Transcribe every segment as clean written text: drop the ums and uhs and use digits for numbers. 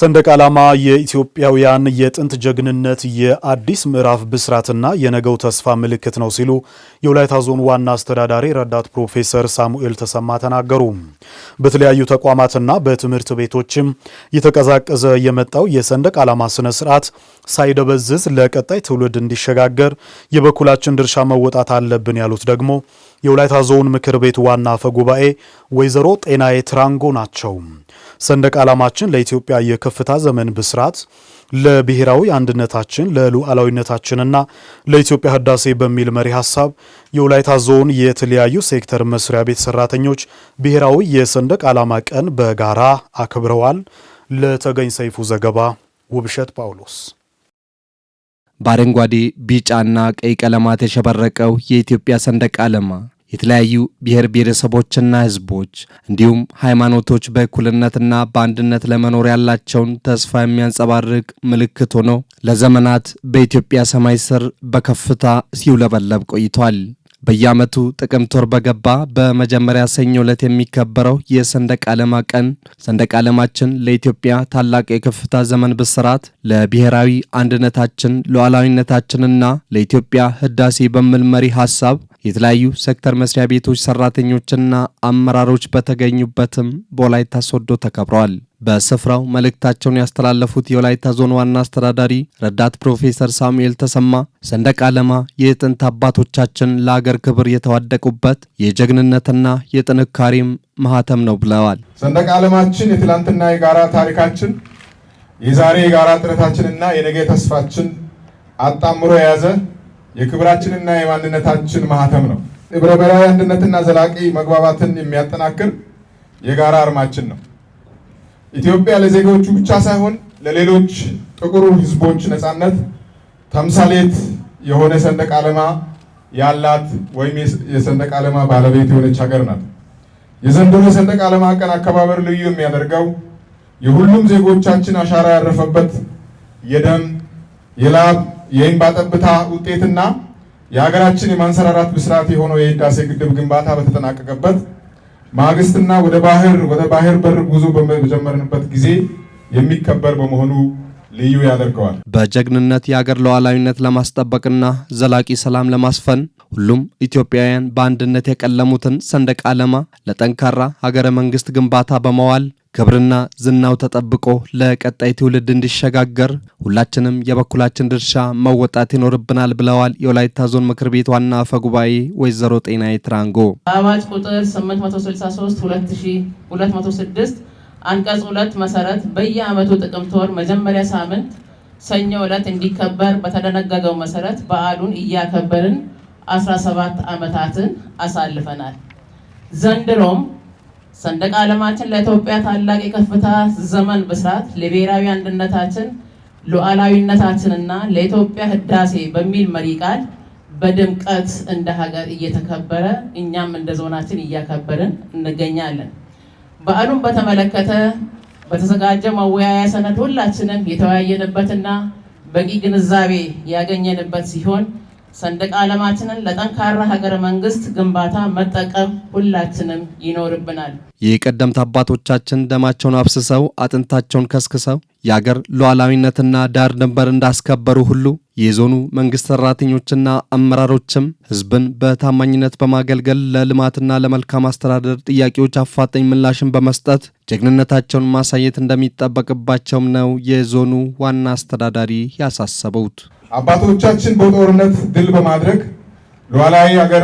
ሰንደቅ ዓላማ የኢትዮጵያውያን የጥንት ጀግንነት የአዲስ ምዕራፍ ብስራትና የነገው ተስፋ ምልክት ነው ሲሉ የወላይታ ዞን ዋና አስተዳዳሪ ረዳት ፕሮፌሰር ሳሙኤል ተሰማ ተናገሩ። በተለያዩ ተቋማትና በትምህርት ቤቶችም የተቀዛቀዘ የመጣው የሰንደቅ ዓላማ ስነ ስርዓት ሳይደበዝዝ ለቀጣይ ትውልድ እንዲሸጋገር የበኩላችን ድርሻ መወጣት አለብን ያሉት ደግሞ የወላይታ ዞን ምክር ቤት ዋና አፈ ጉባኤ ወይዘሮ ጤናዬ ትራንጎ ናቸው። ሰንደቅ ዓላማችን ለኢትዮጵያ የከፍታ ዘመን ብስራት፣ ለብሔራዊ አንድነታችን፣ ለሉዓላዊነታችንና ለኢትዮጵያ ህዳሴ በሚል መሪ ሐሳብ የወላይታ ዞን የተለያዩ ሴክተር መስሪያ ቤት ሰራተኞች ብሔራዊ የሰንደቅ ዓላማ ቀን በጋራ አክብረዋል። ለተገኝ ሰይፉ ዘገባ ውብሸት ጳውሎስ። በአረንጓዴ ቢጫና ቀይ ቀለማት የሸበረቀው የኢትዮጵያ ሰንደቅ ዓላማ የተለያዩ ብሔር ብሔረሰቦችና ህዝቦች እንዲሁም ሃይማኖቶች በእኩልነትና በአንድነት ለመኖር ያላቸውን ተስፋ የሚያንጸባርቅ ምልክት ሆኖ ለዘመናት በኢትዮጵያ ሰማይ ስር በከፍታ ሲውለበለብ ቆይቷል። በየዓመቱ ጥቅምት ወር በገባ በመጀመሪያ ሰኞ ዕለት የሚከበረው የሰንደቅ ዓላማ ቀን ሰንደቅ ዓላማችን ለኢትዮጵያ ታላቅ የከፍታ ዘመን ብስራት፣ ለብሔራዊ አንድነታችን ሉዓላዊነታችንና ለኢትዮጵያ ህዳሴ በሚል መሪ ሐሳብ የተለያዩ ሴክተር መስሪያ ቤቶች ሰራተኞችና አመራሮች በተገኙበትም በወላይታ ሶዶ ተከብረዋል። በስፍራው መልእክታቸውን ያስተላለፉት የወላይታ ዞን ዋና አስተዳዳሪ ረዳት ፕሮፌሰር ሳሙኤል ተሰማ ሰንደቅ ዓላማ የጥንት አባቶቻችን ለአገር ክብር የተዋደቁበት የጀግንነትና የጥንካሬም ማህተም ነው ብለዋል። ሰንደቅ ዓላማችን የትላንትና የጋራ ታሪካችን፣ የዛሬ የጋራ ጥረታችንና የነገ ተስፋችን አጣምሮ የያዘ የክብራችንና የማንነታችን ማህተም ነው። ህብረ ብሔራዊ አንድነትና ዘላቂ መግባባትን የሚያጠናክር የጋራ አርማችን ነው። ኢትዮጵያ ለዜጎቹ ብቻ ሳይሆን ለሌሎች ጥቁር ህዝቦች ነጻነት ተምሳሌት የሆነ ሰንደቅ ዓላማ ያላት ወይም የሰንደቅ ዓላማ ባለቤት የሆነች ሀገር ናት። የዘንድሮ የሰንደቅ ዓላማ ቀን አከባበር ልዩ የሚያደርገው የሁሉም ዜጎቻችን አሻራ ያረፈበት የደም የላብ የእንባ ጠብታ ውጤትና የሀገራችን የማንሰራራት ብስራት የሆነው የህዳሴ ግድብ ግንባታ በተጠናቀቀበት ማግስትና ወደ ባህር በር ጉዞ በጀመርንበት ጊዜ የሚከበር በመሆኑ ልዩ ያደርገዋል። በጀግንነት የሀገር ሉዓላዊነት ለማስጠበቅና ዘላቂ ሰላም ለማስፈን ሁሉም ኢትዮጵያውያን በአንድነት የቀለሙትን ሰንደቅ ዓላማ ለጠንካራ ሀገረ መንግስት ግንባታ በመዋል ክብርና ዝናው ተጠብቆ ለቀጣይ ትውልድ እንዲሸጋገር ሁላችንም የበኩላችን ድርሻ መወጣት ይኖርብናል ብለዋል የወላይታ ዞን ምክር ቤት ዋና አፈ ጉባኤ ወይዘሮ ጤናዬ ትራንጎ። አዋጅ ቁጥር 863/2206 አንቀጽ 2 መሰረት በየዓመቱ ጥቅምት ወር መጀመሪያ ሳምንት ሰኞ ዕለት እንዲከበር በተደነገገው መሰረት በዓሉን እያከበርን 17 ዓመታትን አሳልፈናል። ዘንድሮም ሰንደቅ ዓላማችን ለኢትዮጵያ ታላቅ የከፍታ ዘመን ብስራት፣ ለብሔራዊ አንድነታችን ሉዓላዊነታችንና ለኢትዮጵያ ህዳሴ በሚል መሪ ቃል በድምቀት እንደ ሀገር እየተከበረ እኛም እንደ ዞናችን እያከበርን እንገኛለን። በዓሉን በተመለከተ በተዘጋጀ መወያያ ሰነድ ሁላችንም የተወያየንበትና በቂ ግንዛቤ ያገኘንበት ሲሆን ሰንደቅ ዓላማችንን ለጠንካራ ሀገረ መንግስት ግንባታ መጠቀም ሁላችንም ይኖርብናል። የቀደምት አባቶቻችን ደማቸውን አፍስሰው አጥንታቸውን ከስክሰው የአገር ሉዓላዊነትና ዳር ድንበር እንዳስከበሩ ሁሉ የዞኑ መንግስት ሰራተኞችና አመራሮችም ህዝብን በታማኝነት በማገልገል ለልማትና ለመልካም አስተዳደር ጥያቄዎች አፋጣኝ ምላሽን በመስጠት ጀግንነታቸውን ማሳየት እንደሚጠበቅባቸውም ነው የዞኑ ዋና አስተዳዳሪ ያሳሰቡት። አባቶቻችን በጦርነት ድል በማድረግ ሉዓላዊ ሀገር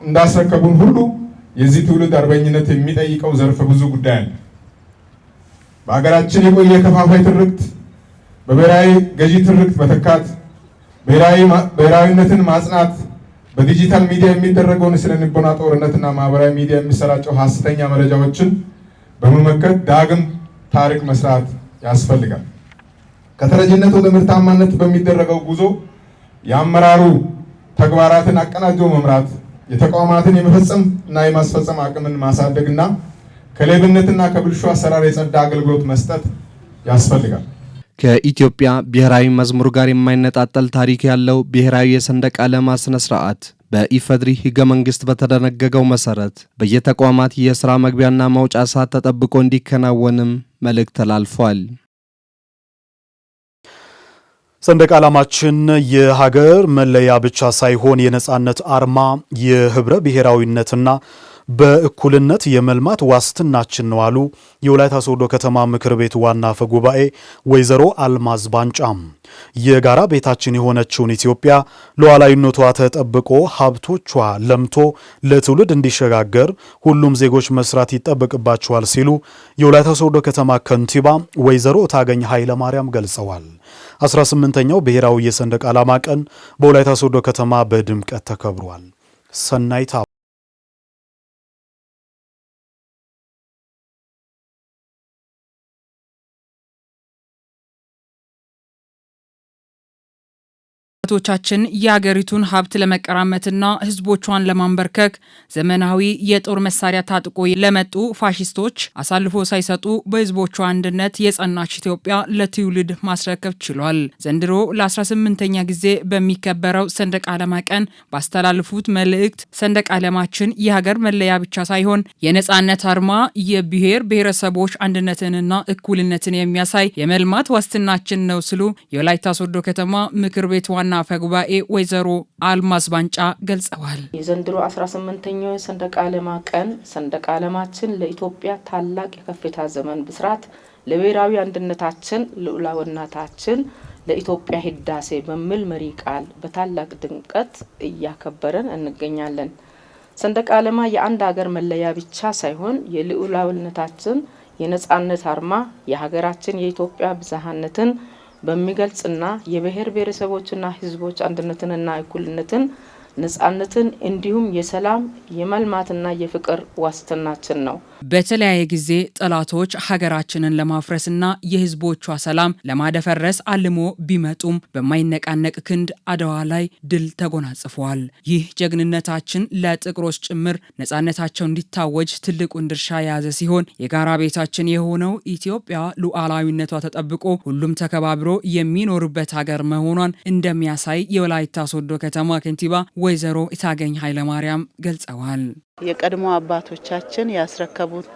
እንዳስረከቡን ሁሉ የዚህ ትውልድ አርበኝነት የሚጠይቀው ዘርፈ ብዙ ጉዳይ አለ። በሀገራችን የቆየ ከፋፋይ ትርክት በብሔራዊ ገዢ ትርክት መተካት፣ ብሔራዊነትን ማጽናት፣ በዲጂታል ሚዲያ የሚደረገውን ስነ ልቦና ጦርነትና ማህበራዊ ሚዲያ የሚሰራጨው ሐሰተኛ መረጃዎችን በመመከት ዳግም ታሪክ መስራት ያስፈልጋል። ከተረጂነት ወደ ምርታማነት በሚደረገው ጉዞ የአመራሩ ተግባራትን አቀናጆ መምራት፣ የተቋማትን የመፈጸም እና የማስፈጸም አቅምን ማሳደግና ከሌብነትና ከብልሹ አሰራር የጸዳ አገልግሎት መስጠት ያስፈልጋል። ከኢትዮጵያ ብሔራዊ መዝሙር ጋር የማይነጣጠል ታሪክ ያለው ብሔራዊ የሰንደቅ ዓላማ ስነ ስርዓት በኢፌዴሪ ሕገ መንግስት በተደነገገው መሰረት በየተቋማት የሥራ መግቢያና መውጫ ሰዓት ተጠብቆ እንዲከናወንም መልእክት ተላልፏል። ሰንደቅ ዓላማችን የሀገር መለያ ብቻ ሳይሆን የነጻነት አርማ፣ የህብረ ብሔራዊነትና በእኩልነት የመልማት ዋስትናችን ነው አሉ የወላይታ ሶዶ ከተማ ምክር ቤት ዋና አፈ ጉባኤ ወይዘሮ አልማዝ ባንጫም። የጋራ ቤታችን የሆነችውን ኢትዮጵያ ሉዓላዊነቷ ተጠብቆ ሀብቶቿ ለምቶ ለትውልድ እንዲሸጋገር ሁሉም ዜጎች መስራት ይጠበቅባቸዋል ሲሉ የወላይታ ሶዶ ከተማ ከንቲባ ወይዘሮ ታገኝ ኃይለ ማርያም ገልጸዋል። 18ኛው ብሔራዊ የሰንደቅ ዓላማ ቀን በወላይታ ሶዶ ከተማ በድምቀት ተከብሯል። ሰናይታ አባቶቻችን የሀገሪቱን ሀብት ለመቀራመትና ህዝቦቿን ለማንበርከክ ዘመናዊ የጦር መሳሪያ ታጥቆ ለመጡ ፋሽስቶች አሳልፎ ሳይሰጡ በህዝቦቿ አንድነት የጸናች ኢትዮጵያ ለትውልድ ማስረከብ ችሏል። ዘንድሮ ለ18ኛ ጊዜ በሚከበረው ሰንደቅ ዓላማ ቀን ባስተላለፉት መልእክት ሰንደቅ ዓላማችን የሀገር መለያ ብቻ ሳይሆን የነጻነት አርማ፣ የብሔር ብሔረሰቦች አንድነትንና እኩልነትን የሚያሳይ የመልማት ዋስትናችን ነው ሲሉ የወላይታ ሶዶ ከተማ ምክር ቤት ዋና አፈ ጉባኤ ወይዘሮ አልማዝ ባንጫ ገልጸዋል። የዘንድሮ 18ኛው ሰንደቅ ዓላማ ቀን ሰንደቅ ዓላማችን ለኢትዮጵያ ታላቅ የከፍታ ዘመን ብስራት፣ ለብሔራዊ አንድነታችን ልዑላዊነታችን፣ ለኢትዮጵያ ህዳሴ በሚል መሪ ቃል በታላቅ ድምቀት እያከበረን እንገኛለን። ሰንደቅ ዓላማ የአንድ ሀገር መለያ ብቻ ሳይሆን የልዑላዊነታችን የነጻነት አርማ፣ የሀገራችን የኢትዮጵያ ብዝሃነትን በሚገልጽና የብሔር ብሔረሰቦችና ህዝቦች አንድነትንና እኩልነትን ነጻነትን እንዲሁም የሰላም የመልማትና የፍቅር ዋስትናችን ነው። በተለያየ ጊዜ ጠላቶች ሀገራችንን ለማፍረስና የህዝቦቿ ሰላም ለማደፈረስ አልሞ ቢመጡም በማይነቃነቅ ክንድ አድዋ ላይ ድል ተጎናጽፈዋል። ይህ ጀግንነታችን ለጥቁሮች ጭምር ነጻነታቸው እንዲታወጅ ትልቁን ድርሻ የያዘ ሲሆን የጋራ ቤታችን የሆነው ኢትዮጵያ ሉዓላዊነቷ ተጠብቆ ሁሉም ተከባብሮ የሚኖርበት ሀገር መሆኗን እንደሚያሳይ የወላይታ ሶዶ ከተማ ከንቲባ ወይዘሮ ታገኝ ኃይለ ማርያም ገልጸዋል። የቀድሞ አባቶቻችን ያስረከቡት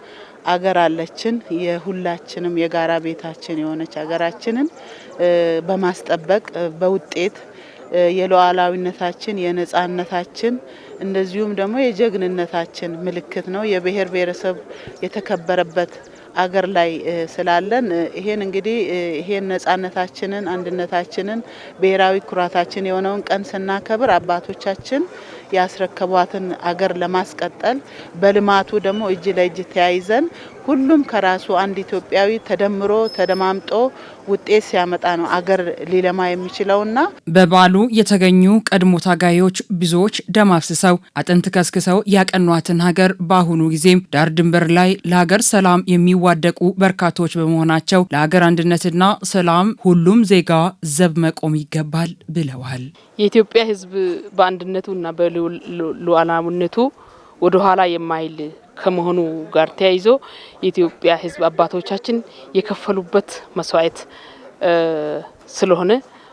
አገር አለችን። የሁላችንም የጋራ ቤታችን የሆነች ሀገራችንን በማስጠበቅ በውጤት የሉዓላዊነታችን የነጻነታችን እንደዚሁም ደግሞ የጀግንነታችን ምልክት ነው። የብሔር ብሔረሰብ የተከበረበት አገር ላይ ስላለን ይሄን እንግዲህ ይሄን ነጻነታችንን አንድነታችንን ብሔራዊ ኩራታችን የሆነውን ቀን ስናከብር አባቶቻችን ያስረከቧትን አገር ለማስቀጠል በልማቱ ደግሞ እጅ ለእጅ ተያይዘን ሁሉም ከራሱ አንድ ኢትዮጵያዊ ተደምሮ ተደማምጦ ውጤት ሲያመጣ ነው አገር ሊለማ የሚችለውና በበዓሉ የተገኙ ቀድሞ ታጋዮች ብዙዎች ደም አፍስሰው አጥንት ከስክሰው ያቀኗትን ሀገር በአሁኑ ጊዜም ዳር ድንበር ላይ ለሀገር ሰላም የሚዋደቁ በርካቶች በመሆናቸው ለሀገር አንድነትና ሰላም ሁሉም ዜጋ ዘብ መቆም ይገባል ብለዋል። የኢትዮጵያ ሕዝብ በአንድነቱና በሉዓላዊነቱ ወደ ኋላ የማይል ከመሆኑ ጋር ተያይዞ የኢትዮጵያ ሕዝብ አባቶቻችን የከፈሉበት መስዋዕት ስለሆነ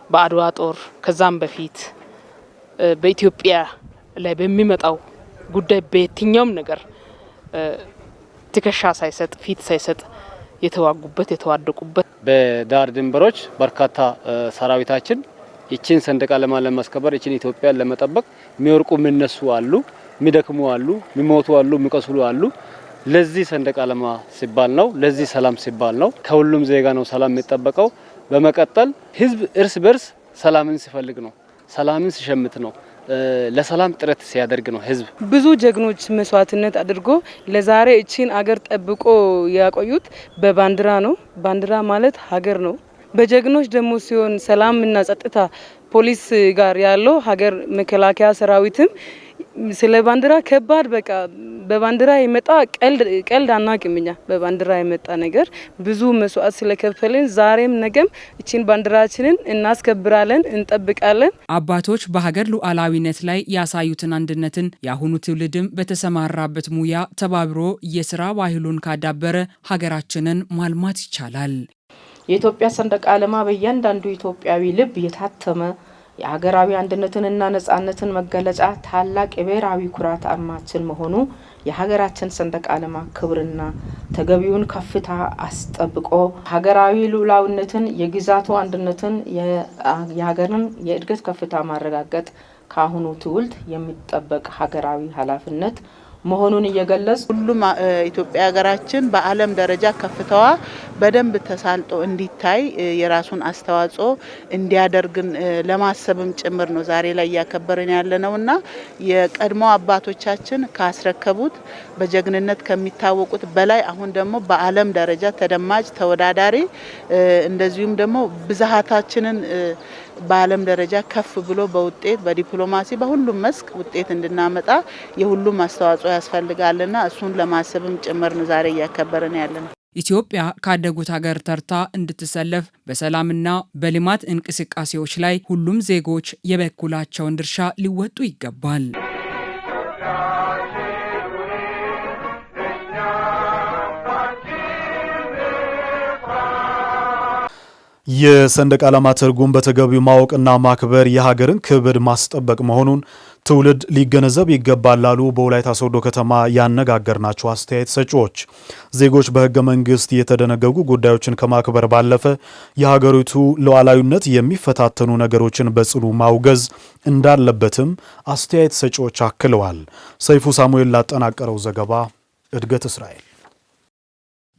በአድዋ ጦር ከዛም በፊት በኢትዮጵያ ላይ በሚመጣው ጉዳይ በየትኛውም ነገር ትከሻ ሳይሰጥ ፊት ሳይሰጥ የተዋጉበት የተዋደቁበት በዳር ድንበሮች በርካታ ሰራዊታችን ይችን ሰንደቅ ዓላማ ለማስከበር ይችን ኢትዮጵያን ለመጠበቅ የሚወርቁ የሚነሱ አሉ፣ የሚደክሙ አሉ፣ የሚሞቱ አሉ፣ የሚቆስሉ አሉ። ለዚህ ሰንደቅ ዓላማ ሲባል ነው፣ ለዚህ ሰላም ሲባል ነው። ከሁሉም ዜጋ ነው ሰላም የሚጠበቀው። በመቀጠል ህዝብ እርስ በርስ ሰላምን ሲፈልግ ነው፣ ሰላምን ሲሸምት ነው፣ ለሰላም ጥረት ሲያደርግ ነው። ህዝብ ብዙ ጀግኖች መስዋዕትነት አድርጎ ለዛሬ እቺን አገር ጠብቆ ያቆዩት በባንዲራ ነው። ባንዲራ ማለት ሀገር ነው። በጀግኖች ደግሞ ሲሆን ሰላምና ጸጥታ ፖሊስ ጋር ያለው ሀገር መከላከያ ሰራዊትም ስለ ባንዲራ ከባድ በቃ በባንዲራ የመጣ ቀልድ አናቅምኛ። በባንዲራ የመጣ ነገር ብዙ መስዋዕት ስለከፈልን ዛሬም ነገም እቺን ባንዲራችንን እናስከብራለን፣ እንጠብቃለን። አባቶች በሀገር ሉዓላዊነት ላይ ያሳዩትን አንድነትን የአሁኑ ትውልድም በተሰማራበት ሙያ ተባብሮ የስራ ባህሉን ካዳበረ ሀገራችንን ማልማት ይቻላል። የኢትዮጵያ ሰንደቅ ዓላማ በእያንዳንዱ ኢትዮጵያዊ ልብ የታተመ የሀገራዊ አንድነትንና ነጻነትን መገለጫ ታላቅ የብሔራዊ ኩራት አርማችን መሆኑ የሀገራችን ሰንደቅ ዓላማ ክብርና ተገቢውን ከፍታ አስጠብቆ ሀገራዊ ሉዓላዊነትን፣ የግዛቱ አንድነትን፣ የሀገርን የእድገት ከፍታ ማረጋገጥ ከአሁኑ ትውልድ የሚጠበቅ ሀገራዊ ኃላፊነት መሆኑን እየገለጽ ሁሉም ኢትዮጵያ ሀገራችን በዓለም ደረጃ ከፍታዋ በደንብ ተሳልጦ እንዲታይ የራሱን አስተዋጽኦ እንዲያደርግን ለማሰብም ጭምር ነው ዛሬ ላይ ያከበረን ያለነውና የቀድሞ አባቶቻችን ካስረከቡት በጀግንነት ከሚታወቁት በላይ አሁን ደግሞ በዓለም ደረጃ ተደማጭ ተወዳዳሪ እንደዚሁም ደግሞ ብዝሃታችንን በዓለም ደረጃ ከፍ ብሎ በውጤት በዲፕሎማሲ በሁሉም መስክ ውጤት እንድናመጣ የሁሉም አስተዋጽኦ ያስፈልጋልና እሱን ለማሰብም ጭምር ነው ዛሬ ያከበረን ያለነው። ኢትዮጵያ ካደጉት ሀገር ተርታ እንድትሰለፍ በሰላምና በልማት እንቅስቃሴዎች ላይ ሁሉም ዜጎች የበኩላቸውን ድርሻ ሊወጡ ይገባል። የሰንደቅ ዓላማ ትርጉም በተገቢው ማወቅና ማክበር የሀገርን ክብር ማስጠበቅ መሆኑን ትውልድ ሊገነዘብ ይገባል ላሉ በወላይታ ሶዶ ከተማ ያነጋገርናቸው አስተያየት ሰጪዎች ዜጎች በሕገ መንግስት የተደነገጉ ጉዳዮችን ከማክበር ባለፈ የሀገሪቱ ሉዓላዊነት የሚፈታተኑ ነገሮችን በጽኑ ማውገዝ እንዳለበትም አስተያየት ሰጪዎች አክለዋል። ሰይፉ ሳሙኤል ላጠናቀረው ዘገባ እድገት እስራኤል።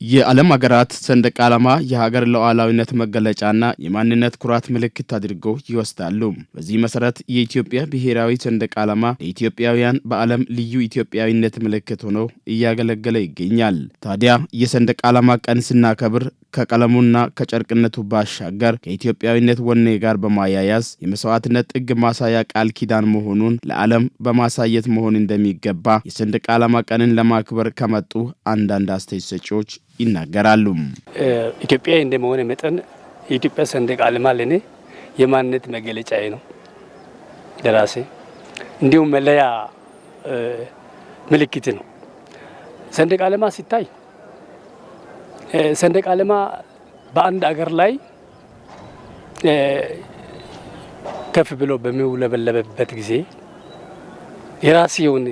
የዓለም ሀገራት ሰንደቅ ዓላማ የሀገር ሉዓላዊነት መገለጫና የማንነት ኩራት ምልክት አድርገው ይወስዳሉ። በዚህ መሰረት የኢትዮጵያ ብሔራዊ ሰንደቅ ዓላማ ለኢትዮጵያውያን በዓለም ልዩ ኢትዮጵያዊነት ምልክት ሆኖ እያገለገለ ይገኛል። ታዲያ የሰንደቅ ዓላማ ቀን ስናከብር ከቀለሙና ከጨርቅነቱ ባሻገር ከኢትዮጵያዊነት ወኔ ጋር በማያያዝ የመስዋዕትነት ጥግ ማሳያ ቃል ኪዳን መሆኑን ለዓለም በማሳየት መሆን እንደሚገባ የሰንደቅ ዓላማ ቀንን ለማክበር ከመጡ አንዳንድ አስተያየት ሰጪዎች ይናገራሉ። ኢትዮጵያ እንደመሆነ መጠን የኢትዮጵያ ሰንደቅ ዓላማ ለኔ የማንነት መገለጫዬ ነው። ለራሴ እንዲሁም መለያ ምልክት ነው። ሰንደቅ ዓላማ ሲታይ ሰንደቅ ዓላማ በአንድ አገር ላይ ከፍ ብሎ በሚውለበለበበት ጊዜ የራስ የሆነ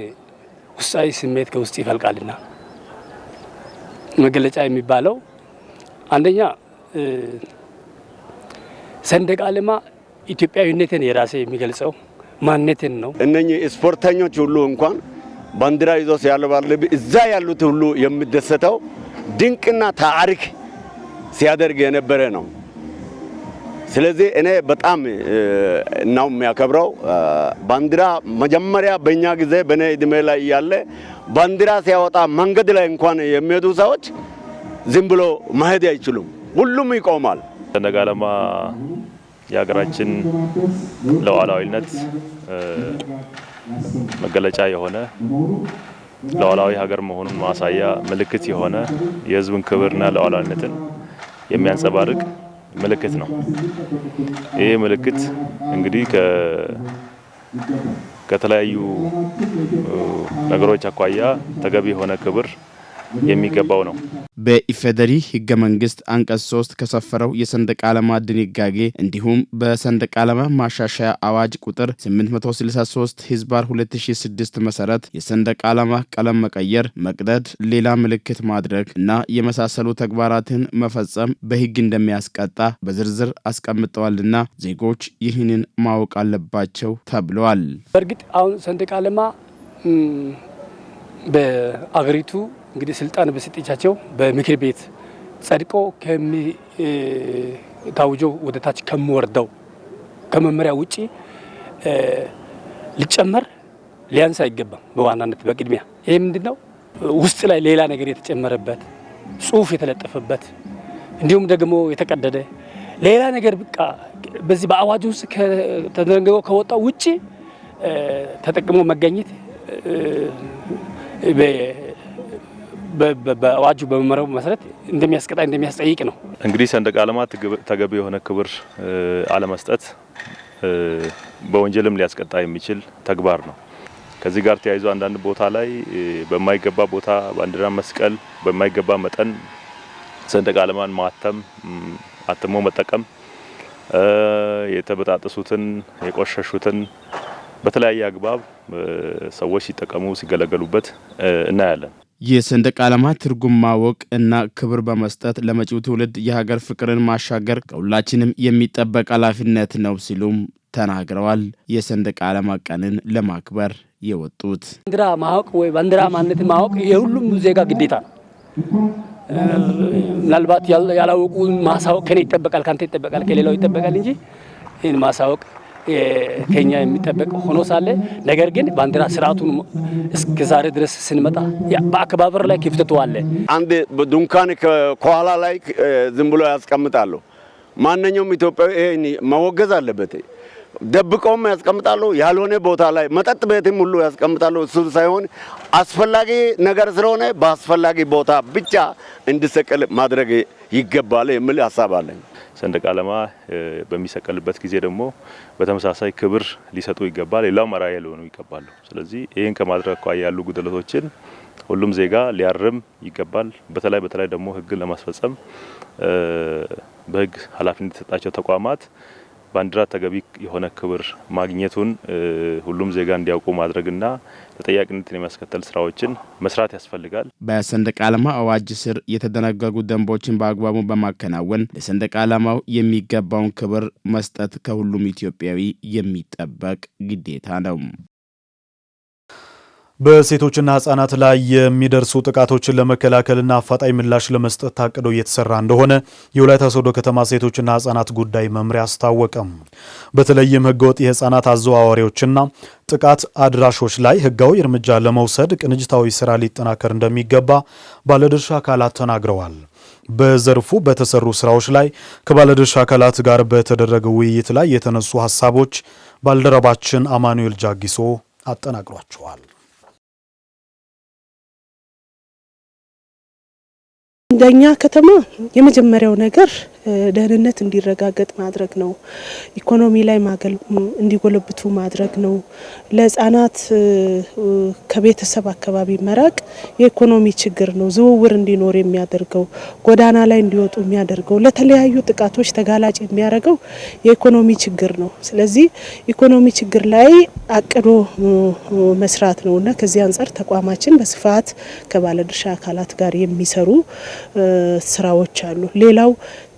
ውስጣዊ ስሜት ከውስጥ ይፈልቃልና መገለጫ የሚባለው አንደኛ ሰንደቅ ዓላማ ኢትዮጵያዊነትን የራሴ የሚገልጸው ማንነትን ነው። እነኚህ ስፖርተኞች ሁሉ እንኳን ባንዲራ ይዞ ሲያለባልብ እዛ ያሉት ሁሉ የሚደሰተው ድንቅና ታሪክ ሲያደርግ የነበረ ነው። ስለዚህ እኔ በጣም ነው የሚያከብረው። ባንዲራ መጀመሪያ በእኛ ጊዜ በእኔ እድሜ ላይ ያለ ባንዲራ ሲያወጣ መንገድ ላይ እንኳን የሚሄዱ ሰዎች ዝም ብሎ መሄድ አይችሉም፣ ሁሉም ይቆማል። ሰንደቅ ዓላማ የሀገራችን ሉዓላዊነት መገለጫ የሆነ ሉዓላዊ ሀገር መሆኑን ማሳያ ምልክት የሆነ የሕዝቡን ክብርና ሉዓላዊነትን የሚያንጸባርቅ ምልክት ነው። ይህ ምልክት እንግዲህ ከተለያዩ ነገሮች አኳያ ተገቢ የሆነ ክብር የሚገባው ነው። በኢፌዴሪ ሕገ መንግስት አንቀጽ 3 ከሰፈረው የሰንደቅ ዓላማ ድንጋጌ እንዲሁም በሰንደቅ ዓላማ ማሻሻያ አዋጅ ቁጥር 863/2006 መሰረት የሰንደቅ ዓላማ ቀለም መቀየር፣ መቅደድ፣ ሌላ ምልክት ማድረግ እና የመሳሰሉ ተግባራትን መፈጸም በሕግ እንደሚያስቀጣ በዝርዝር አስቀምጠዋልና ዜጎች ይህንን ማወቅ አለባቸው ተብለዋል። በእርግጥ አሁን ሰንደቅ ዓላማ በአገሪቱ እንግዲህ ስልጣን በሰጠቻቸው በምክር ቤት ጸድቆ ታውጆ ወደ ታች ከሚወርደው ከመመሪያ ውጪ ሊጨመር ሊያንስ አይገባም። በዋናነት በቅድሚያ ይሄ ምንድነው ውስጥ ላይ ሌላ ነገር የተጨመረበት ጽሑፍ የተለጠፈበት እንዲሁም ደግሞ የተቀደደ ሌላ ነገር በቃ በዚህ በአዋጅ ውስጥ ተደንግጎ ከወጣው ውጪ ተጠቅሞ መገኘት በአዋጁ በመመሪያው መሰረት እንደሚያስቀጣ እንደሚያስጠይቅ ነው። እንግዲህ ሰንደቅ ዓላማ ተገቢ የሆነ ክብር አለመስጠት በወንጀልም ሊያስቀጣ የሚችል ተግባር ነው። ከዚህ ጋር ተያይዞ አንዳንድ ቦታ ላይ በማይገባ ቦታ ባንዲራ መስቀል፣ በማይገባ መጠን ሰንደቅ ዓላማን ማተም፣ አትሞ መጠቀም፣ የተበጣጠሱትን የቆሸሹትን በተለያየ አግባብ ሰዎች ሲጠቀሙ ሲገለገሉበት እናያለን። የሰንደቅ ዓላማ ትርጉም ማወቅ እና ክብር በመስጠት ለመጪው ትውልድ የሀገር ፍቅርን ማሻገር ከሁላችንም የሚጠበቅ ኃላፊነት ነው ሲሉም ተናግረዋል። የሰንደቅ ዓላማ ቀንን ለማክበር የወጡት ባንዲራ ማወቅ ወይ ባንዲራ ማንነት ማወቅ የሁሉም ዜጋ ግዴታ ነው። ምናልባት ያላወቁ ማሳወቅ ከኔ ይጠበቃል፣ ካንተ ይጠበቃል፣ ከሌላው ይጠበቃል እንጂ ይሄን ማሳወቅ ከኛ የሚጠበቅ ሆኖ ሳለ ነገር ግን ባንዲራ ስርዓቱን እስከ ዛሬ ድረስ ስንመጣ በአከባበር ላይ ክፍተቱ አለ። አንድ ድንኳን ከኋላ ላይ ዝም ብሎ ያስቀምጣሉ። ማንኛውም ኢትዮጵያዊ ይሄን መወገዝ አለበት። ደብቀውም ያስቀምጣሉ፣ ያልሆነ ቦታ ላይ መጠጥ ቤትም ሁሉ ያስቀምጣሉ። እሱ ሳይሆን አስፈላጊ ነገር ስለሆነ በአስፈላጊ ቦታ ብቻ እንዲሰቀል ማድረግ ይገባል የሚል ሐሳብ አለኝ። ሰንደቅ ዓላማ በሚሰቀልበት ጊዜ ደግሞ በተመሳሳይ ክብር ሊሰጡ ይገባል፣ ሌላው መራያ ሊሆኑ ይገባሉ። ስለዚህ ይሄን ከማድረግ አኳያ ያሉ ጉድለቶችን ሁሉም ዜጋ ሊያርም ይገባል። በተለይ ደግሞ ሕግን ለማስፈጸም በሕግ ኃላፊነት የተሰጣቸው ተቋማት ባንዲራ ተገቢ የሆነ ክብር ማግኘቱን ሁሉም ዜጋ እንዲያውቁ ማድረግና ተጠያቂነትን የሚያስከተል ስራዎችን መስራት ያስፈልጋል። በሰንደቅ ዓላማ አዋጅ ስር የተደነገጉ ደንቦችን በአግባቡ በማከናወን ለሰንደቅ ዓላማው የሚገባውን ክብር መስጠት ከሁሉም ኢትዮጵያዊ የሚጠበቅ ግዴታ ነው። በሴቶችና ህጻናት ላይ የሚደርሱ ጥቃቶችን ለመከላከልና አፋጣኝ ምላሽ ለመስጠት ታቅዶ እየተሰራ እንደሆነ የወላይታ ሶዶ ከተማ ሴቶችና ህጻናት ጉዳይ መምሪያ አስታወቀም። በተለይም ህገወጥ የህጻናት አዘዋዋሪዎችና ጥቃት አድራሾች ላይ ህጋዊ እርምጃ ለመውሰድ ቅንጅታዊ ስራ ሊጠናከር እንደሚገባ ባለድርሻ አካላት ተናግረዋል። በዘርፉ በተሰሩ ስራዎች ላይ ከባለድርሻ አካላት ጋር በተደረገ ውይይት ላይ የተነሱ ሀሳቦች ባልደረባችን አማኑኤል ጃጊሶ አጠናቅሯቸዋል። እንደኛ ከተማ የመጀመሪያው ነገር ደህንነት እንዲረጋገጥ ማድረግ ነው። ኢኮኖሚ ላይ እንዲጎለብቱ ማድረግ ነው። ለህፃናት ከቤተሰብ አካባቢ መራቅ የኢኮኖሚ ችግር ነው። ዝውውር እንዲኖር የሚያደርገው ጎዳና ላይ እንዲወጡ የሚያደርገው ለተለያዩ ጥቃቶች ተጋላጭ የሚያደርገው የኢኮኖሚ ችግር ነው። ስለዚህ ኢኮኖሚ ችግር ላይ አቅዶ መስራት ነውና ከዚህ አንፃር ተቋማችን በስፋት ከባለድርሻ አካላት ጋር የሚሰሩ ስራዎች አሉ። ሌላው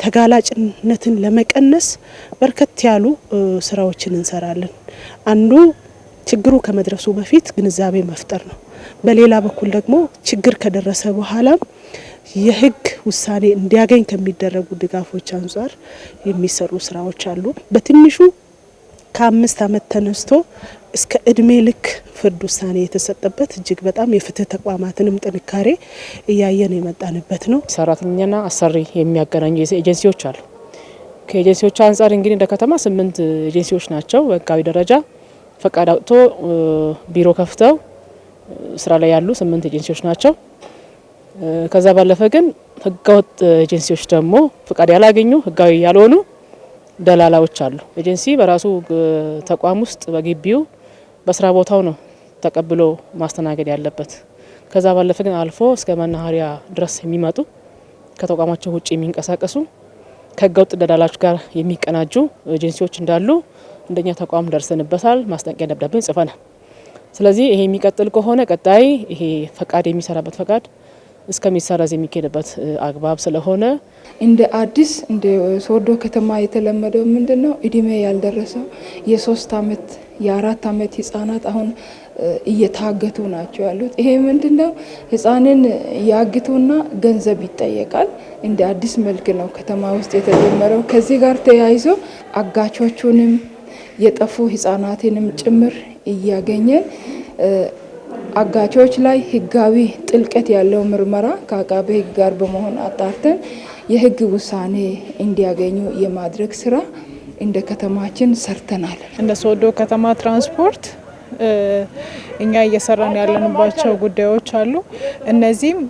ተጋላጭነትን ለመቀነስ በርከት ያሉ ስራዎችን እንሰራለን። አንዱ ችግሩ ከመድረሱ በፊት ግንዛቤ መፍጠር ነው። በሌላ በኩል ደግሞ ችግር ከደረሰ በኋላ የህግ ውሳኔ እንዲያገኝ ከሚደረጉ ድጋፎች አንፃር የሚሰሩ ስራዎች አሉ። በትንሹ ከ5 ዓመት ተነስቶ እስከ እድሜ ልክ ፍርድ ውሳኔ የተሰጠበት እጅግ በጣም የፍትህ ተቋማትንም ጥንካሬ እያየን የመጣንበት ነው። ሰራተኛና አሰሪ የሚያገናኙ ኤጀንሲዎች አሉ። ከኤጀንሲዎች አንፃር እንግዲህ እንደ ከተማ 8 ኤጀንሲዎች ናቸው በህጋዊ ደረጃ ፈቃድ አውጥቶ ቢሮ ከፍተው ስራ ላይ ያሉ 8 ኤጀንሲዎች ናቸው። ከዛ ባለፈ ግን ህገወጥ ኤጀንሲዎች ደግሞ ፈቃድ ያላገኙ ህጋዊ ያልሆኑ ደላላዎች አሉ። ኤጀንሲ በራሱ ተቋም ውስጥ በግቢው በስራ ቦታው ነው ተቀብሎ ማስተናገድ ያለበት። ከዛ ባለፈ ግን አልፎ እስከ መናኸሪያ ድረስ የሚመጡ ከተቋማቸው ውጪ የሚንቀሳቀሱ ከህገወጥ ደላላዎች ጋር የሚቀናጁ ኤጀንሲዎች እንዳሉ እንደኛ ተቋም ደርሰንበታል። ማስጠንቀቂያ ደብዳቤ ጽፈናል። ስለዚህ ይሄ የሚቀጥል ከሆነ ቀጣይ ይሄ ፈቃድ የሚሰራበት ፈቃድ እስከሚሰረዝ የሚኬድበት አግባብ ስለሆነ እንደ አዲስ እንደ ሶዶ ከተማ የተለመደው ምንድነው እድሜ ያልደረሰው የ3 አመት የ4 አመት ህፃናት አሁን እየታገቱ ናቸው ያሉት። ይሄ ምንድነው ህፃንን ያግቱና ገንዘብ ይጠየቃል። እንደ አዲስ መልክ ነው ከተማ ውስጥ የተጀመረው። ከዚህ ጋር ተያይዞ አጋቾቹንም የጠፉ ህፃናትንም ጭምር እያገኘን አጋቾች ላይ ህጋዊ ጥልቀት ያለው ምርመራ ከአቃቤ ህግ ጋር በመሆን አጣርተን የህግ ውሳኔ እንዲያገኙ የማድረግ ስራ እንደ ከተማችን ሰርተናል። እንደ ሶዶ ከተማ ትራንስፖርት እኛ እየሰራን ያለንባቸው ጉዳዮች አሉ። እነዚህም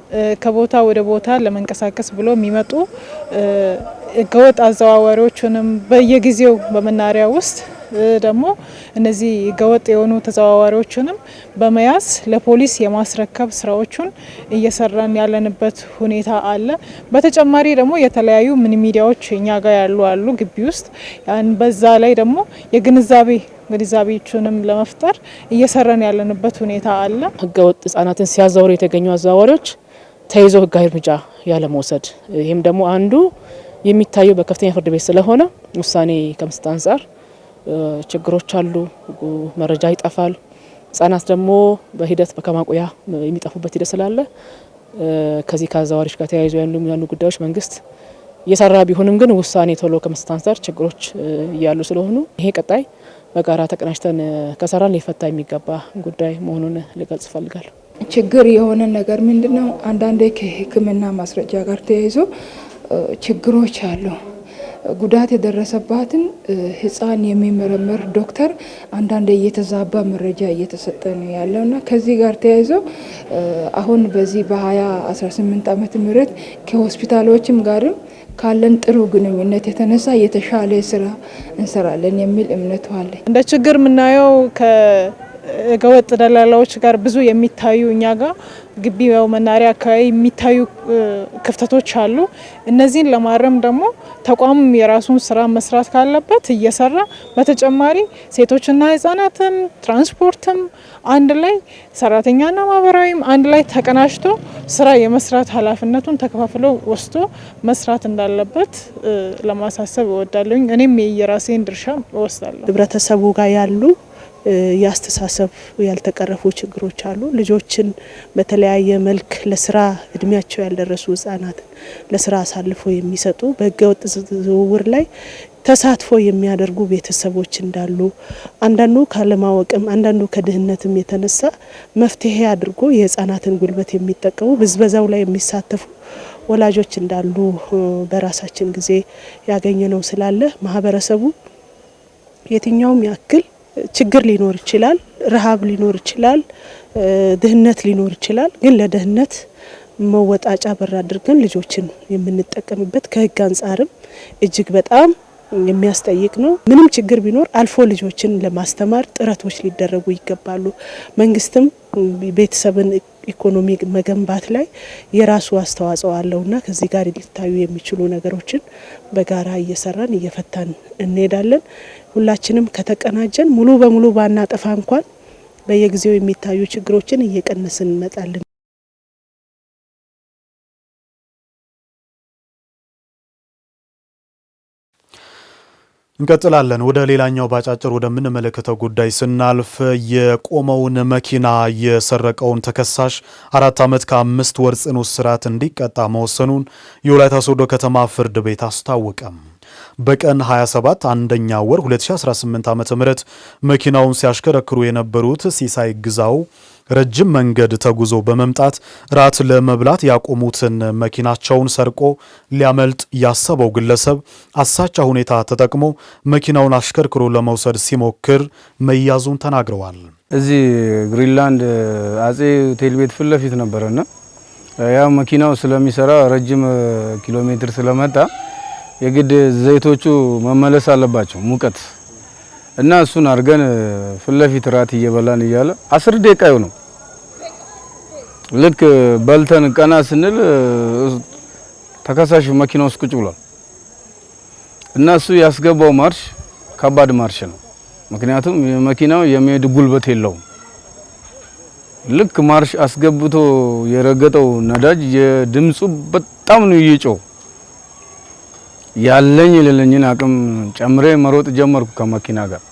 ከቦታ ወደ ቦታ ለመንቀሳቀስ ብሎ የሚመጡ ህገወጥ አዘዋዋሪዎችንም በየጊዜው በመናሪያ ውስጥ ደግሞ እነዚህ ህገወጥ የሆኑ ተዘዋዋሪዎችንም በመያዝ ለፖሊስ የማስረከብ ስራዎችን እየሰራን ያለንበት ሁኔታ አለ። በተጨማሪ ደግሞ የተለያዩ ሚዲያዎች እኛ ጋር ያሉ ግቢ ውስጥ ያን በዛ ላይ ደግሞ የግንዛቤ ግንዛቤዎችንም ለመፍጠር እየሰራን ያለንበት ሁኔታ አለ። ህገወጥ ህጻናትን ሲያዛወሩ የተገኙ አዛዋሪዎች ተይዘው ህጋዊ እርምጃ ያለ መውሰድ፣ ይህም ደግሞ አንዱ የሚታየው በከፍተኛ ፍርድ ቤት ስለሆነ ውሳኔ ከመስጠት አንጻር ችግሮች አሉ። መረጃ ይጠፋል። ህጻናት ደግሞ በሂደት በከማቆያ የሚጠፉበት ሂደት ስላለ ከዚህ ከአዛዋሪዎች ጋር ተያይዞ ያሉ ጉዳዮች መንግስት እየሰራ ቢሆንም ግን ውሳኔ ቶሎ ከመስጠት አንጻር ችግሮች እያሉ ስለሆኑ ይሄ ቀጣይ በጋራ ተቀናጅተን ከሰራን ሊፈታ የሚገባ ጉዳይ መሆኑን ልገልጽ እፈልጋለሁ። ችግር የሆነ ነገር ምንድነው? አንዳንዴ ከሕክምና ማስረጃ ጋር ተያይዞ ችግሮች አሉ። ጉዳት የደረሰባትን ህፃን የሚመረምር ዶክተር አንዳንዴ እየተዛባ መረጃ እየተሰጠ ነው ያለውና ከዚህ ጋር ተያይዞ አሁን በዚህ በ2018 ዓመተ ምህረት ከሆስፒታሎችም ጋርም ካለን ጥሩ ግንኙነት የተነሳ የተሻለ ስራ እንሰራለን የሚል እምነት አለ። እንደ ችግር የምናየው ከህገወጥ ደላላዎች ጋር ብዙ የሚታዩ እኛ ጋር ግቢው መናሪያ አካባቢ የሚታዩ ክፍተቶች አሉ። እነዚህን ለማረም ደግሞ ተቋም የራሱን ስራ መስራት ካለበት እየሰራ በተጨማሪ ሴቶችና ህጻናትም ትራንስፖርትም አንድ ላይ ሰራተኛና ማህበራዊም አንድ ላይ ተቀናጅቶ ስራ የመስራት ኃላፊነቱን ተከፋፍሎ ወስዶ መስራት እንዳለበት ለማሳሰብ እወዳለሁ። እኔም የራሴን ድርሻ እወስዳለሁ። ህብረተሰቡ ጋር ያሉ ያስተሳሰብ ያልተቀረፉ ችግሮች አሉ። ልጆችን በተለያየ መልክ ለስራ እድሜያቸው ያልደረሱ ህጻናትን ለስራ አሳልፎ የሚሰጡ በህገወጥ ዝውውር ላይ ተሳትፎ የሚያደርጉ ቤተሰቦች እንዳሉ፣ አንዳንዱ ካለማወቅም አንዳንዱ ከድህነትም የተነሳ መፍትሄ አድርጎ የህጻናትን ጉልበት የሚጠቀሙ ብዝበዛው ላይ የሚሳተፉ ወላጆች እንዳሉ በራሳችን ጊዜ ያገኘነው ስላለ ማህበረሰቡ የትኛውም ያክል ችግር ሊኖር ይችላል፣ ረሃብ ሊኖር ይችላል፣ ድህነት ሊኖር ይችላል። ግን ለድህነት መወጣጫ በር አድርገን ልጆችን የምንጠቀምበት ከህግ አንጻርም እጅግ በጣም የሚያስጠይቅ ነው። ምንም ችግር ቢኖር አልፎ ልጆችን ለማስተማር ጥረቶች ሊደረጉ ይገባሉ። መንግስትም ቤተሰብን ኢኮኖሚ መገንባት ላይ የራሱ አስተዋጽኦ አለውና ከዚህ ጋር ሊታዩ የሚችሉ ነገሮችን በጋራ እየሰራን እየፈታን እንሄዳለን። ሁላችንም ከተቀናጀን ሙሉ በሙሉ ባናጠፋ እንኳን በየጊዜው የሚታዩ ችግሮችን እየቀነስን እንመጣለን። እንቀጥላለን። ወደ ሌላኛው ባጫጭር ወደምንመለከተው ጉዳይ ስናልፍ የቆመውን መኪና የሰረቀውን ተከሳሽ 4 ዓመት ከ5 ወር ጽኑ እስራት እንዲቀጣ መወሰኑን የወላይታ ሶዶ ከተማ ፍርድ ቤት አስታወቀም። በቀን 27 አንደኛ ወር 2018 ዓ.ም መኪናውን ሲያሽከረክሩ የነበሩት ሲሳይ ግዛው ረጅም መንገድ ተጉዞ በመምጣት ራት ለመብላት ያቆሙትን መኪናቸውን ሰርቆ ሊያመልጥ ያሰበው ግለሰብ አሳቻ ሁኔታ ተጠቅሞ መኪናውን አሽከርክሮ ለመውሰድ ሲሞክር መያዙን ተናግረዋል። እዚህ ግሪንላንድ አጼ ሆቴል ቤት ፊት ለፊት ነበርና ያው መኪናው ስለሚሰራ ረጅም ኪሎ ሜትር ስለመጣ የግድ ዘይቶቹ መመለስ አለባቸው ሙቀት እና እሱን አድርገን ፊት ለፊት ራት እየበላን እያለ 10 ደቂቃ ነው። ልክ በልተን ቀና ስንል ተከሳሽ መኪናው ውስጥ ቁጭ ብሏል እና እሱ ያስገባው ማርሽ ከባድ ማርሽ ነው። ምክንያቱም መኪናው የሚሄድ ጉልበት የለውም። ልክ ማርሽ አስገብቶ የረገጠው ነዳጅ የድምጹ በጣም ነው እየጮህ ያለኝ ለለኝን አቅም ጨምሬ መሮጥ ጀመርኩ ከመኪና ጋር።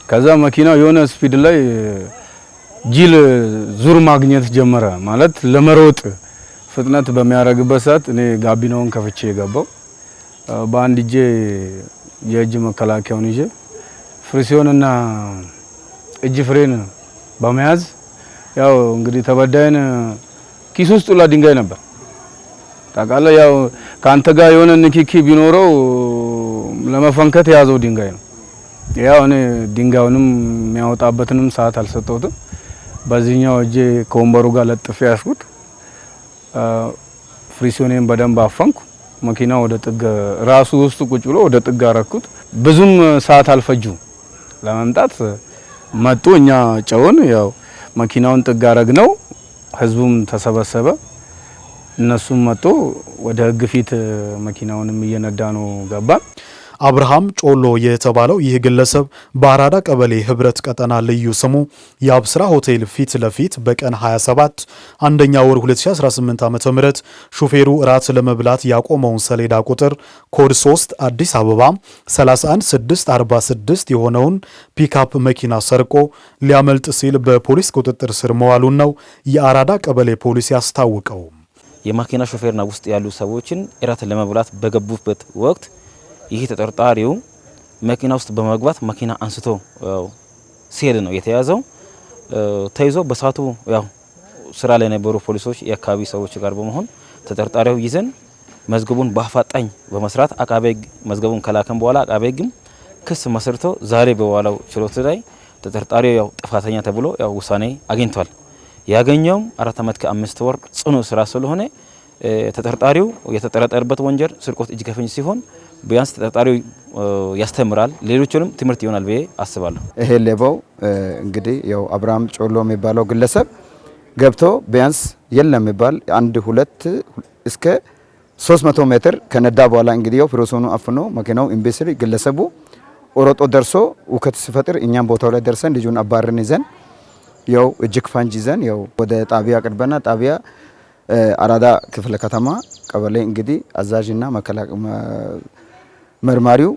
ከዛ መኪናው የሆነ ስፒድ ላይ ጂል ዙር ማግኘት ጀመረ። ማለት ለመሮጥ ፍጥነት በሚያደርግበት ሰዓት እኔ ጋቢናውን ከፍቼ የገባው በአንድ እጄ የእጅ መከላከያውን ይዤ ፍሪሲዮንና እጅ ፍሬን በመያዝ ያው እንግዲህ ተበዳይን ኪስ ውስጥ ላ ድንጋይ ነበር ታቃለ ያው ካንተ ጋር የሆነ ንኪኪ ቢኖረው ለመፈንከት ያዘው ድንጋይ ነው። ያው እኔ ድንጋዩንም የሚያወጣበትንም ሰዓት አልሰጠውትም። በዚህኛው እጄ ከወንበሩ ጋር ለጥፌ ያስኩት ፍሪሲዮኔን በደንብ አፈንኩ። መኪናው ወደ ጥግ ራሱ ውስጥ ቁጭ ብሎ ወደ ጥግ አረኩት። ብዙም ሰዓት አልፈጁ ለመምጣት መጡ። እኛ ጨውን ያው መኪናውን ጥግ አረግነው። ህዝቡም ተሰበሰበ። እነሱም መጥቶ ወደ ህግ ፊት መኪናውንም እየነዳ ነው ገባ። አብርሃም ጮሎ የተባለው ይህ ግለሰብ በአራዳ ቀበሌ ህብረት ቀጠና ልዩ ስሙ የአብስራ ሆቴል ፊት ለፊት በቀን 27 አንደኛ ወር 2018 ዓ.ም ሹፌሩ ራት ለመብላት ያቆመውን ሰሌዳ ቁጥር ኮድ 3 አዲስ አበባ 31646 የሆነውን ፒክአፕ መኪና ሰርቆ ሊያመልጥ ሲል በፖሊስ ቁጥጥር ስር መዋሉን ነው የአራዳ ቀበሌ ፖሊስ ያስታወቀው። የመኪና ሹፌርና ውስጥ ያሉ ሰዎችን ራት ለመብላት በገቡበት ወቅት ይህ ተጠርጣሪው መኪና ውስጥ በመግባት መኪና አንስቶ ሲሄድ ነው የተያዘው። ተይዞ በሳቱ ስራ ላይ የነበሩ ፖሊሶች የአካባቢ ሰዎች ጋር በመሆን ተጠርጣሪው ይዘን መዝገቡን በአፋጣኝ በመስራት አቃቤ ሕግ መዝገቡን ከላከም በኋላ አቃቤ ሕግም ክስ መስርቶ ዛሬ በዋለው ችሎት ላይ ተጠርጣሪው ጥፋተኛ ተብሎ ውሳኔ አግኝቷል። ያገኘውም 4 ዓመት ከ5 ወር ጽኑ ስራ ስለሆነ ተጠርጣሪው የተጠረጠረበት ወንጀል ስርቆት እጅ ከፍንጅ ሲሆን ቢያንስ ተጠርጣሪው ያስተምራል፣ ሌሎችንም ትምህርት ይሆናል ብዬ አስባለሁ። ይሄ ሌባው እንግዲህ አብርሃም ጮሎ የሚባለው ግለሰብ ገብቶ ቢያንስ የለም የሚባል 1-2 እስከ 300 ሜትር ከነዳ በኋላ እንግዲህ ፕሮሶኑ አፍኖ መኪናው ኢምቤስሪ ግለሰቡ ኦሮጦ ደርሶ ውከት ሲፈጥር እኛም ቦታው ላይ ደርሰን ልጁን አባርን ይዘን እጅግ ፈንጅ ይዘን ወደ ጣቢያ ቅርበና ጣቢያ አራዳ ክፍለ ከተማ ቀበሌ እንግዲህ አዛዥና መርማሪው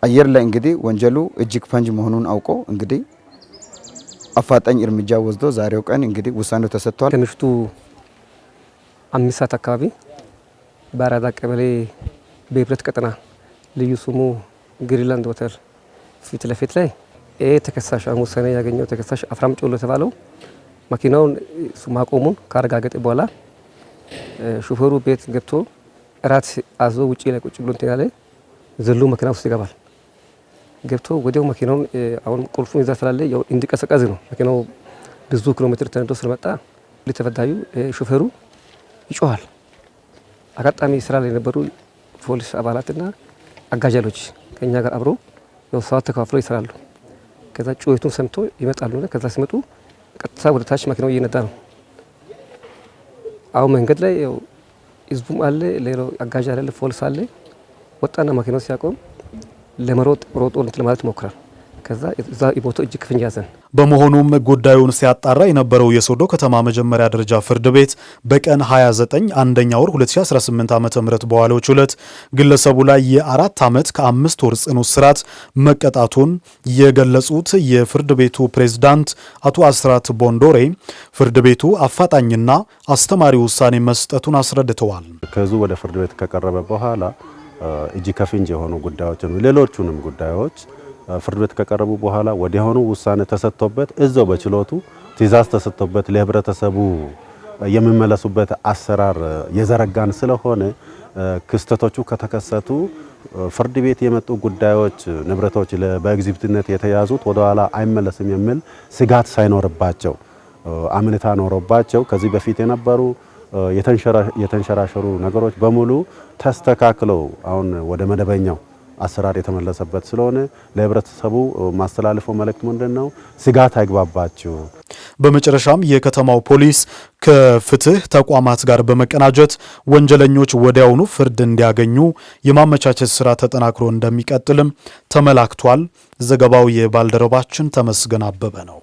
አየር ላይ እንግዲህ ወንጀሉ እጅግ ፈንጅ መሆኑን አውቆ እንግዲህ አፋጣኝ እርምጃ ወስዶ ዛሬው ቀን እንግዲህ ውሳኔው ተሰጥቷል። ከምሽቱ 5 ሰዓት አካባቢ በአራዳ ቀበሌ በህብረት ቀጠና ልዩ ስሙ ግሪንላንድ ሆቴል ፊት ለፊት ላይ ተከሳሽ ውሳኔ ያገኘው ተከሳሽ አብርሃም ጮሎ የተባለው መኪናውን ማቆሙን ካረጋገጠ በኋላ ሹፌሩ ቤት ገብቶ እራት አዞ ውጪ ላይ ቁጭ ብሎ ያለ ዘሎ መኪና ውስጥ ይገባል። ገብቶ ወዲያው መኪናውን አሁን ቁልፉን ይዛ ስላለ እንዲቀሰቀዝ ነው። መኪናው ብዙ ኪሎ ሜትር ተነዶ ስለመጣ ለተፈታዩ ሹፌሩ ይጮሃል። አጋጣሚ ስራ ላይ የነበሩ ፖሊስ አባላትና አጋዣሎች ከኛ ጋር አብሮ ሰዓት ተካፍሎ ይሰራሉ። ከዛ ጩኸቱን ሰምቶ ይመጣሉ። ከዛ ሲመጡ ቀጥታ ወደ ታች መኪናው እየነዳ ነው። አሁን መንገድ ላይ ህዝቡም አለ፣ ሌላው አጋዥ አለ፣ ፖሊስ አለ። ወጣና መኪናው ሲያቆም ለመሮጥ ሮጦ ለማለት ይሞክራል። ከዛ እዛ ይቦቶ እጅግ ፍንጅ ያዘን። በመሆኑም ጉዳዩን ሲያጣራ የነበረው የሶዶ ከተማ መጀመሪያ ደረጃ ፍርድ ቤት በቀን 29 አንደኛ ወር 2018 ዓ.ም በዋለው ችሎት ግለሰቡ ላይ የ4 ዓመት ከ5 ወር ጽኑ እስራት መቀጣቱን የገለጹት የፍርድ ቤቱ ፕሬዝዳንት አቶ አስራት ቦንዶሬ ፍርድ ቤቱ አፋጣኝና አስተማሪ ውሳኔ መስጠቱን አስረድተዋል። ከዙ ወደ ፍርድ ቤት ከቀረበ በኋላ እጅግ ከፍንጅ የሆኑ ጉዳዮችን ሌሎቹንም ጉዳዮች ፍርድ ቤት ከቀረቡ በኋላ ወዲያውኑ ውሳኔ ተሰጥቶበት እዛው በችሎቱ ትዕዛዝ ተሰጥቶበት ለህብረተሰቡ የሚመለሱበት አሰራር የዘረጋን ስለሆነ ክስተቶቹ ከተከሰቱ ፍርድ ቤት የመጡ ጉዳዮች ንብረቶች በኤግዚቢትነት የተያዙት ወደ ኋላ አይመለስም የሚል ስጋት ሳይኖርባቸው አምነታ ኖሮባቸው ከዚህ በፊት የነበሩ የተንሸራሸሩ ነገሮች በሙሉ ተስተካክለው አሁን ወደ መደበኛው አሰራር የተመለሰበት ስለሆነ ለህብረተሰቡ ማስተላለፈው መልእክት ምንድነው? ስጋት አይግባባችሁ። በመጨረሻም የከተማው ፖሊስ ከፍትህ ተቋማት ጋር በመቀናጀት ወንጀለኞች ወዲያውኑ ፍርድ እንዲያገኙ የማመቻቸት ስራ ተጠናክሮ እንደሚቀጥልም ተመላክቷል። ዘገባው የባልደረባችን ተመስገን አበበ ነው።